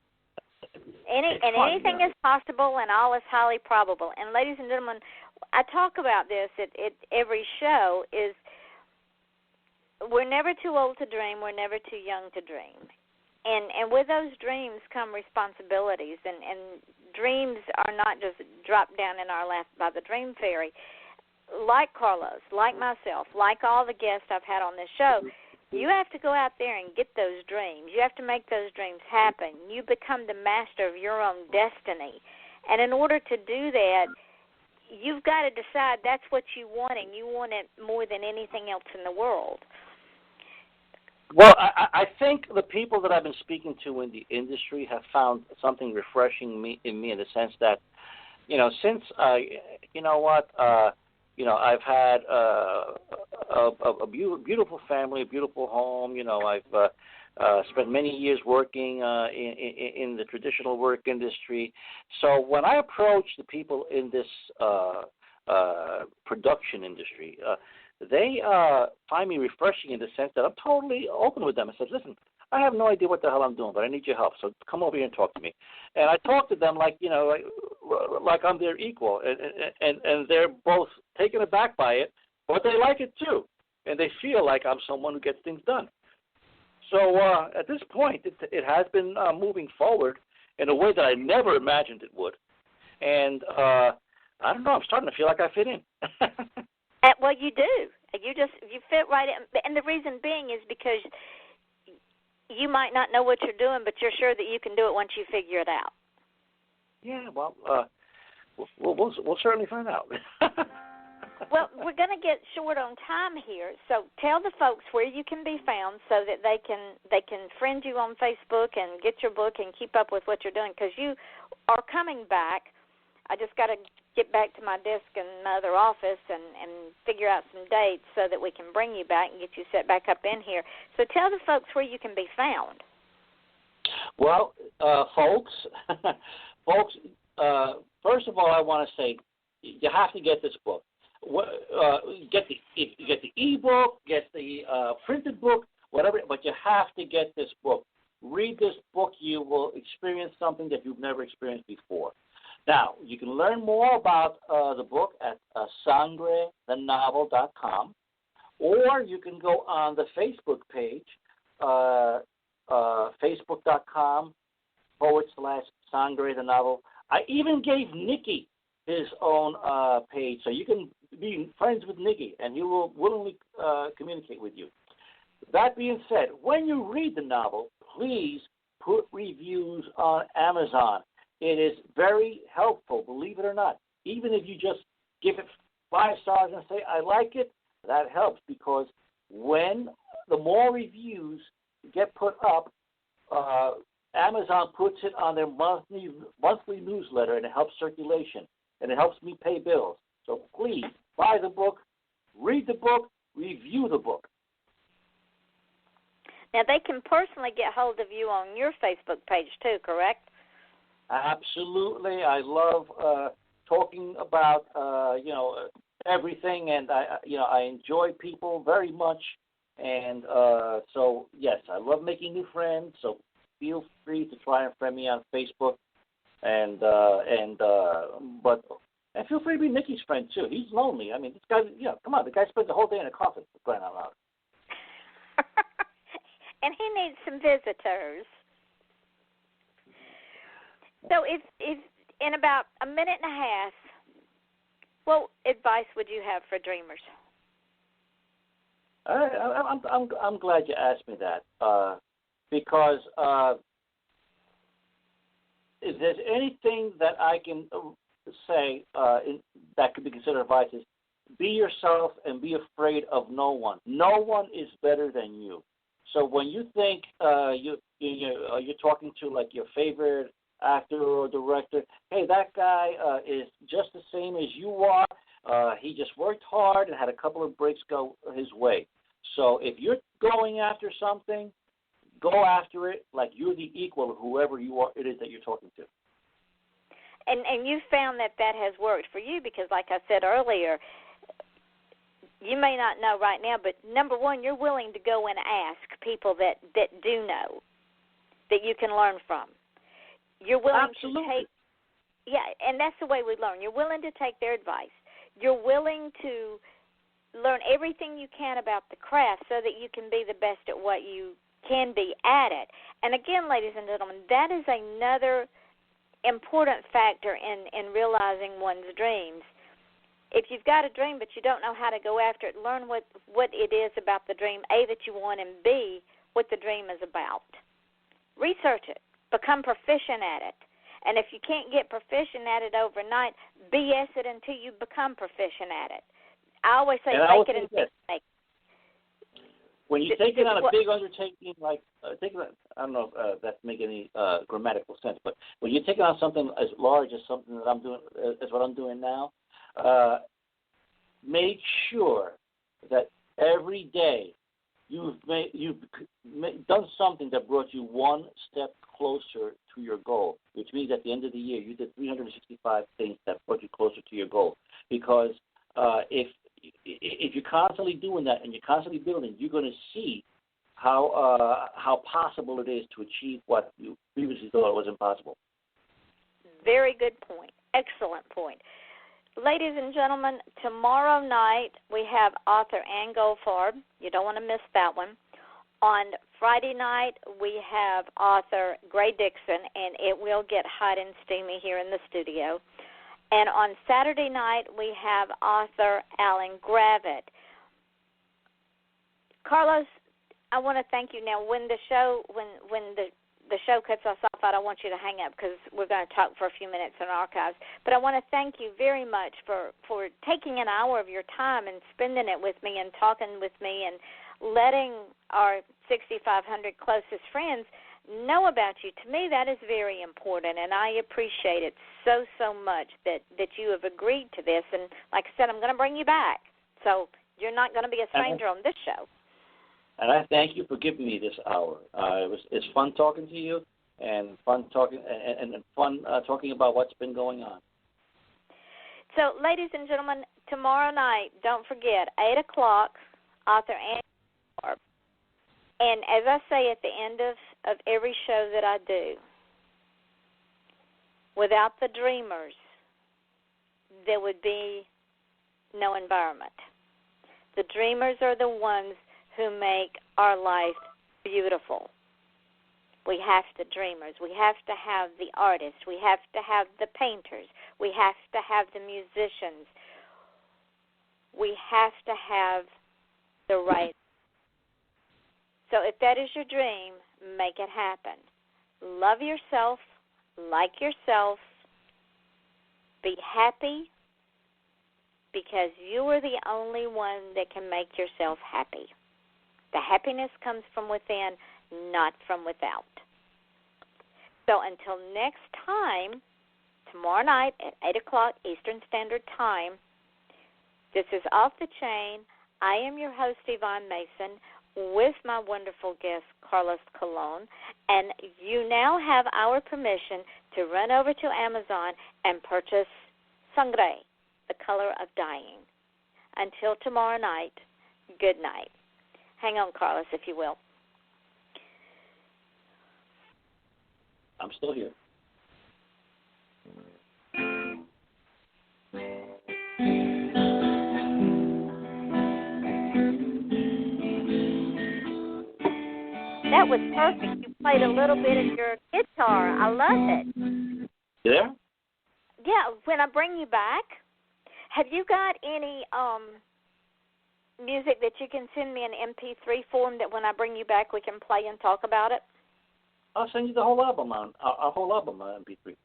Anything is possible, and all is highly probable. And ladies and gentlemen, I talk about this at every show. Is we're never too old to dream. We're never too young to dream. And with those dreams come responsibilities, and dreams are not just dropped down in our lap by the dream fairy. Like Carlos, like myself, like all the guests I've had on this show, you have to go out there and get those dreams. You have to make those dreams happen. You become the master of your own destiny. And in order to do that, you've got to decide that's what you want, and you want it more than anything else in the world. Well, I think the people that I've been speaking to in the industry have found something refreshing in me in the sense that, since I've had a beautiful family, a beautiful home. I've spent many years working in the traditional work industry. So when I approach the people in this production industry, they find me refreshing in the sense that I'm totally open with them. I said, listen, I have no idea what the hell I'm doing, but I need your help, so come over here and talk to me. And I talk to them like I'm their equal, and they're both taken aback by it, but they like it too, and they feel like I'm someone who gets things done. So at this point, it has been moving forward in a way that I never imagined it would. And I don't know, I'm starting to feel like I fit in. Well, you do. You fit right in. And the reason being is because you might not know what you're doing, but you're sure that you can do it once you figure it out. Yeah, well, we'll certainly find out. Well, we're going to get short on time here, so tell the folks where you can be found so that they can friend you on Facebook and get your book and keep up with what you're doing, because you are coming back. I just got to get back to my desk in my other office and figure out some dates so that we can bring you back and get you set back up in here. So tell the folks where you can be found. Well, folks, first of all, I want to say you have to get this book. Get the ebook, get the printed book, whatever, but you have to get this book. Read this book. You will experience something that you've never experienced before. Now, you can learn more about the book at sangrethenovel.com, or you can go on the Facebook page, facebook.com/Sangre the Novel. I even gave Nicky his own page, so you can be friends with Nicky, and he will willingly communicate with you. That being said, when you read the novel, please put reviews on Amazon. It is very helpful, believe it or not. Even if you just give it 5 stars and say, I like it, that helps, because when the more reviews get put up, Amazon puts it on their monthly newsletter, and it helps circulation, and it helps me pay bills. So please, buy the book, read the book, review the book. Now, they can personally get hold of you on your Facebook page, too, correct? Absolutely. I love talking about everything, and I enjoy people very much, and so yes, I love making new friends. So feel free to try and friend me on Facebook, and feel free to be Nikki's friend too. He's lonely. I mean, this guy, come on, the guy spends the whole day in a coffin, for crying out loud. And he needs some visitors. So if in about a minute and a half, what advice would you have for dreamers? I'm glad you asked me that because if there's anything that I can say that could be considered advice is be yourself and be afraid of no one. No one is better than you. So when you think you're talking to like your favorite actor or director, hey, that guy is just the same as you are. He just worked hard and had a couple of breaks go his way. So if you're going after something, go after it like you're the equal of whoever it is that you're talking to. And you found that has worked for you because, like I said earlier, you may not know right now, but number one, you're willing to go and ask people that do know, that you can learn from. You're willing Absolutely. to take, and that's the way we learn. You're willing to take their advice. You're willing to learn everything you can about the craft so that you can be the best at what you can be at it. And again, ladies and gentlemen, that is another important factor in realizing one's dreams. If you've got a dream but you don't know how to go after it, learn what it is about the dream, A, that you want, and B, what the dream is about. Research it. Become proficient at it. And if you can't get proficient at it overnight, BS it until you become proficient at it. I always say fake it until you make it. When you take it on a big undertaking, like I don't know if that makes any grammatical sense, but when you take it on something as large as something that I'm doing, as what I'm doing now, make sure that every day you've done something that brought you one step closer to your goal, which means at the end of the year you did 365 things that brought you closer to your goal. Because if you're constantly doing that and you're constantly building, you're going to see how possible it is to achieve what you previously thought was impossible. Very good point. Excellent point. Ladies and gentlemen, tomorrow night we have author Ann Goldfarb. You don't want to miss that one. On Friday night we have author Gray Dixon, and it will get hot and steamy here in the studio. And on Saturday night we have author Alan Gravitt. Carlos, I want to thank you. Now, when the show cuts us off, I don't want you to hang up because we're going to talk for a few minutes in archives. But I want to thank you very much for taking an hour of your time and spending it with me and talking with me and letting our 6,500 closest friends know about you. To me, that is very important, and I appreciate it so much that you have agreed to this. And like I said, I'm going to bring you back. So you're not going to be a stranger on this show. And I thank you for giving me this hour. It's fun talking to you, and fun talking talking about what's been going on. So, ladies and gentlemen, tomorrow night, don't forget, 8 o'clock, author Ann Goldfarb. And as I say at the end of every show that I do, without the dreamers, there would be no environment. The dreamers are the ones who make our life beautiful. We have the dreamers. We have to have the artists. We have to have the painters. We have to have the musicians. We have to have the right. So if that is your dream, make it happen. Love yourself, like yourself, be happy, because you are the only one that can make yourself happy. The happiness comes from within, not from without. So until next time, tomorrow night at 8 o'clock Eastern Standard Time, this is Off the Chain. I am your host, Yvonne Mason, with my wonderful guest, Carlos Colón. And you now have our permission to run over to Amazon and purchase Sangre, the color of dying. Until tomorrow night, good night. Hang on, Carlos, if you will. I'm still here. That was perfect. You played a little bit of your guitar. I love it. You there? Yeah, when I bring you back, have you got any music that you can send me in MP3 form that when I bring you back we can play and talk about it? I'll send you the whole album on a whole album on MP3.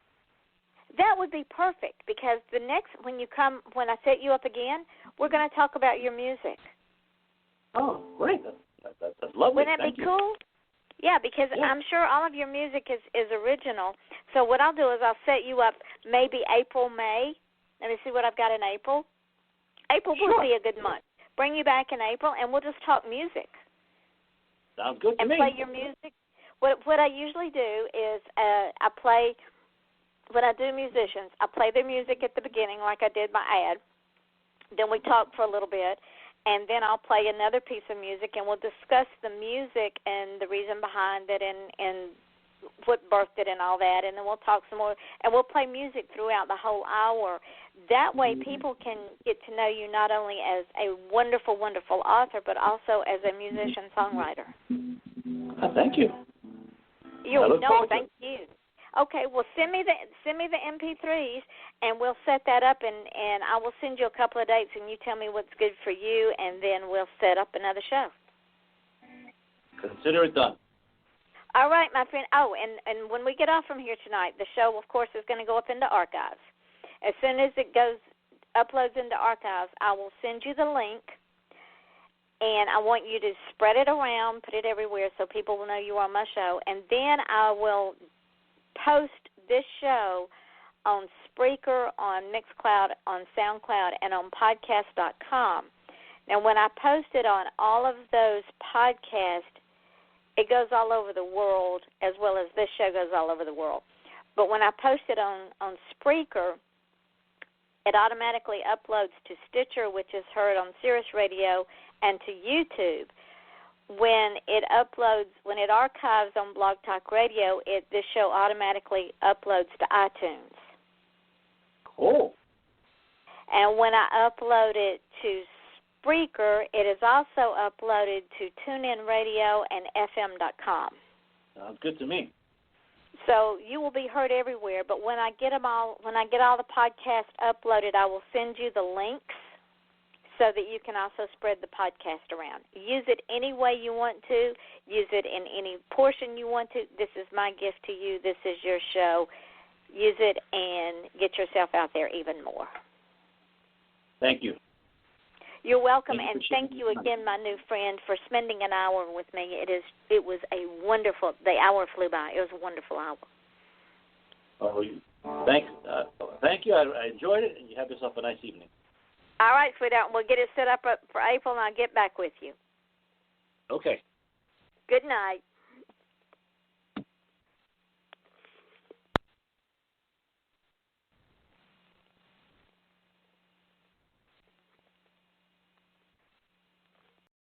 That would be perfect because when I set you up again, we're going to talk about your music. Oh, great. That's lovely. Wouldn't that be cool? Yeah, because I'm sure all of your music is original. So what I'll do is I'll set you up maybe April, May. Let me see what I've got in April. April would be a good month. Bring you back in April, and we'll just talk music. Sounds good to me. And play your music. What I usually do is when I do musicians, I play their music at the beginning like I did my ad. Then we talk for a little bit. And then I'll play another piece of music, and we'll discuss the music and the reason behind it and what birthed it and all that. And then we'll talk some more, and we'll play music throughout the whole hour. That way people can get to know you not only as a wonderful, wonderful author, but also as a musician-songwriter. Thank you. Thank you. Okay, well, send me the MP3s, and we'll set that up, and I will send you a couple of dates, and you tell me what's good for you, and then we'll set up another show. Consider it done. All right, my friend. Oh, and when we get off from here tonight, the show, of course, is going to go up into archives. As soon as it uploads into archives, I will send you the link, and I want you to spread it around, put it everywhere so people will know you are on my show, and then I will post this show on Spreaker, on Mixcloud, on SoundCloud, and on podcast.com. Now, when I post it on all of those podcasts, it goes all over the world, as well as this show goes all over the world. But when I post it on Spreaker, it automatically uploads to Stitcher, which is heard on Sirius Radio, and to YouTube. When it archives on Blog Talk Radio, this show automatically uploads to iTunes. Cool. And when I upload it to Spreaker, it is also uploaded to TuneIn Radio and FM.com. Sounds good to me. So you will be heard everywhere. But when I get all the podcasts uploaded, I will send you the links, so that you can also spread the podcast around. Use it any way you want to. Use it in any portion you want to. This is my gift to you. This is your show. Use it and get yourself out there even more. Thank you. You're welcome, and thank you again, my new friend, for spending an hour with me. It was a wonderful. The hour flew by. It was a wonderful hour. Oh, thank you. I enjoyed it, and you have yourself a nice evening. All right, sweetheart. We'll get it set up for April, and I'll get back with you. Okay. Good night.